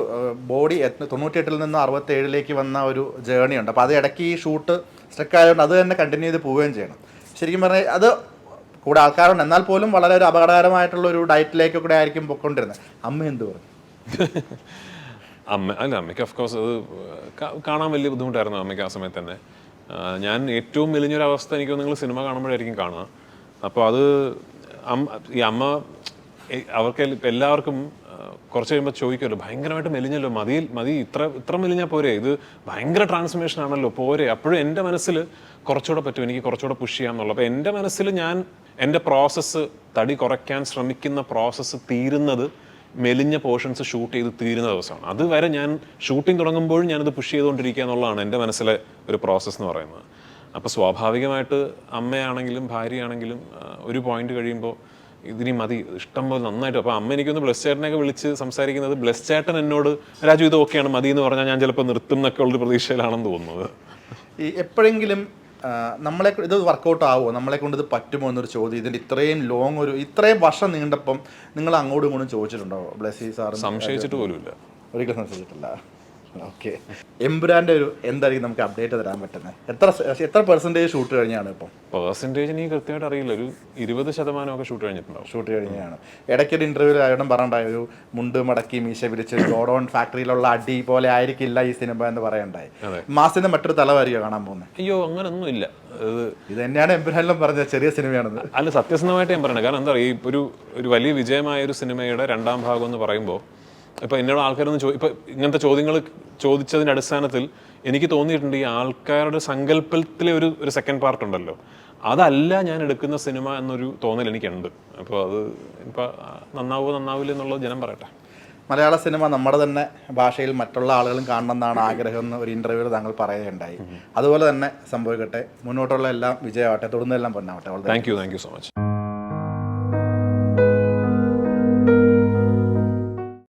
ബോഡി 98-ൽ നിന്ന് 67-ലേക്ക് വന്ന ഒരു ജേർണി ഉണ്ട്. അപ്പോൾ അത് ഇടയ്ക്ക് ഈ ഷൂട്ട് സ്ട്രക്ക് ആയതുകൊണ്ട് അത് തന്നെ കണ്ടിന്യൂ ചെയ്ത് പോവുകയും ചെയ്യണം. ശരിക്കും പറഞ്ഞാൽ അത് കൂടെ ആൾക്കാരുണ്ട്, എന്നാൽ പോലും വളരെ ഒരു അപകടകരമായിട്ടുള്ള ഒരു ഡയറ്റിലേക്ക് കൂടെ ആയിരിക്കും പൊയ്ക്കൊണ്ടിരുന്നത്. അമ്മ എന്ത് പറഞ്ഞു? അമ്മയ്ക്ക് ഓഫ്കോഴ്സ് അത് കാണാൻ വലിയ ബുദ്ധിമുട്ടായിരുന്നു അമ്മയ്ക്ക് ആ സമയത്ത് തന്നെ. ഞാൻ ഏറ്റവും മെലിഞ്ഞൊരവസ്ഥ എനിക്ക് നിങ്ങൾ സിനിമ കാണുമ്പോഴായിരിക്കും കാണുക. അപ്പോൾ അത് ഈ അമ്മ അവർക്ക് എല്ലാവർക്കും കുറച്ച് കഴിയുമ്പോൾ ചോദിക്കുമല്ലോ, ഭയങ്കരമായിട്ട് മെലിഞ്ഞല്ലോ, മതി ഇത്ര മെലിഞ്ഞാൽ പോരെ, ഇത് ഭയങ്കര ട്രാൻസ്ഫോർമേഷൻ ആണല്ലോ, പോരെ. അപ്പോഴും എൻ്റെ മനസ്സിൽ കുറച്ചുകൂടെ പറ്റും, എനിക്ക് കുറച്ചുകൂടെ പുഷ് ചെയ്യാമെന്നുള്ളൂ. അപ്പോൾ എൻ്റെ മനസ്സിൽ ഞാൻ എൻ്റെ പ്രോസസ്സ്, തടി കുറയ്ക്കാൻ ശ്രമിക്കുന്ന പ്രോസസ്സ് തീരുന്നത് മെലിഞ്ഞ പോർഷൻസ് ഷൂട്ട് ചെയ്ത് തീരുന്ന ദിവസമാണ്. അതുവരെ ഞാൻ ഷൂട്ടിംഗ് തുടങ്ങുമ്പോഴും ഞാനത് പുഷ് ചെയ്തുകൊണ്ടിരിക്കുക എന്നുള്ളതാണ് എൻ്റെ മനസ്സിലെ ഒരു പ്രോസസ്സ് എന്ന് പറയുന്നത്. അപ്പോൾ സ്വാഭാവികമായിട്ട് അമ്മയാണെങ്കിലും ഭാര്യയാണെങ്കിലും ഒരു പോയിന്റ് കഴിയുമ്പോൾ ഇതിനി മതി, ഇഷ്ടം പോലെ നന്നായിട്ട്. അപ്പോൾ അമ്മ എനിക്കൊന്ന് ബ്ലെസ് ചേട്ടനെയൊക്കെ വിളിച്ച് സംസാരിക്കുന്നത്, ബ്ലെസ് ചേട്ടൻ എന്നോട് രാജു ഇത് ഓക്കെയാണ് മതി എന്ന് പറഞ്ഞാൽ ഞാൻ ചിലപ്പോൾ നിർത്തും എന്നൊക്കെ ഉള്ളൊരു പ്രതീക്ഷയിലാണെന്ന് തോന്നുന്നത്. ഈ എപ്പോഴെങ്കിലും നമ്മളെ ഇത് വർക്കൗട്ട് ആവുമോ, നമ്മളെ കൊണ്ട് ഇത് പറ്റുമോ എന്നൊരു ചോദ്യം ഇതിൻ്റെ ഇത്രയും വർഷം നീണ്ടപ്പം നിങ്ങൾ അങ്ങോട്ടും ഇങ്ങോട്ടും ചോദിച്ചിട്ടുണ്ടോ ബ്ലെസ്സി സാർ? സംശയിച്ചിട്ട് പോലുമില്ല, ഒരിക്കലും സംശയിച്ചിട്ടില്ല. ഓക്കെ. എമ്പുരാൻ്റെ ഒരു എന്തായിരിക്കും നമുക്ക് അപ്ഡേറ്റ് തരാൻ പറ്റുന്നത്? എത്ര പെർസെൻറ്റേജ് ഷൂട്ട് കഴിഞ്ഞാണ് ഇപ്പം? പെർസെൻറ്റേജ് എനിക്ക് കൃത്യമായിട്ട് അറിയില്ല, ഒരു 20% ഷൂട്ട് കഴിഞ്ഞിട്ടുണ്ടാവും. ഷൂട്ട് കഴിഞ്ഞാണ്. ഇടയ്ക്കൊരു ഇൻ്റർവ്യൂവിൽ ആയതും പറഞ്ഞിട്ടുണ്ടായി, ഒരു മുണ്ട് മടക്കി മീശ പിരിച്ച് ഗോഡൗൺ ഫാക്ടറിയിലുള്ള അടി പോലെ ആയിരിക്കില്ല ഈ സിനിമ എന്ന് പറയണ്ടായി. മാസിന്റെ മറ്റൊരു തലവാരിയോ കാണാൻ പോകുന്നത്? അയ്യോ അങ്ങനൊന്നും ഇല്ല. ഇത് തന്നെയാണ് എമ്പുരാനിലും പറഞ്ഞത്, ചെറിയ സിനിമയാണെന്ന്. അല്ല, സത്യസന്ധമായിട്ട് ഞാൻ പറയണേ. കാരണം എന്താ പറയുക, ഒരു വലിയ വിജയമായ ഒരു സിനിമയുടെ രണ്ടാം ഭാഗം എന്ന് പറയുമ്പോൾ ഇപ്പോൾ എന്നോട് ആൾക്കാരൊന്ന് ഇപ്പോൾ ഇങ്ങനത്തെ ചോദ്യങ്ങൾ ചോദിച്ചതിൻ്റെ അടിസ്ഥാനത്തിൽ എനിക്ക് തോന്നിയിട്ടുണ്ട് ഈ ആൾക്കാരുടെ സങ്കല്പത്തിലെ ഒരു സെക്കൻഡ് പാർട്ട് ഉണ്ടല്ലോ, അതല്ല ഞാൻ എടുക്കുന്ന സിനിമ എന്നൊരു തോന്നൽ എനിക്കുണ്ട്. അപ്പോൾ അത് ഇപ്പോൾ നന്നാവില്ല എന്നുള്ളത് ജനം പറയട്ടെ. മലയാള സിനിമ നമ്മുടെ തന്നെ ഭാഷയിൽ മറ്റുള്ള ആളുകളും കാണണമെന്നാണ് ആഗ്രഹം എന്ന് ഒരു ഇൻ്റർവ്യൂവിൽ താങ്കൾ പറയുകയുണ്ടായി. അതുപോലെ തന്നെ സംഭവിക്കട്ടെ, മുന്നോട്ടുള്ള എല്ലാം വിജയമാവട്ടെ, തുടർന്നെല്ലാം പൊന്നാവട്ടെ. Thank you so much.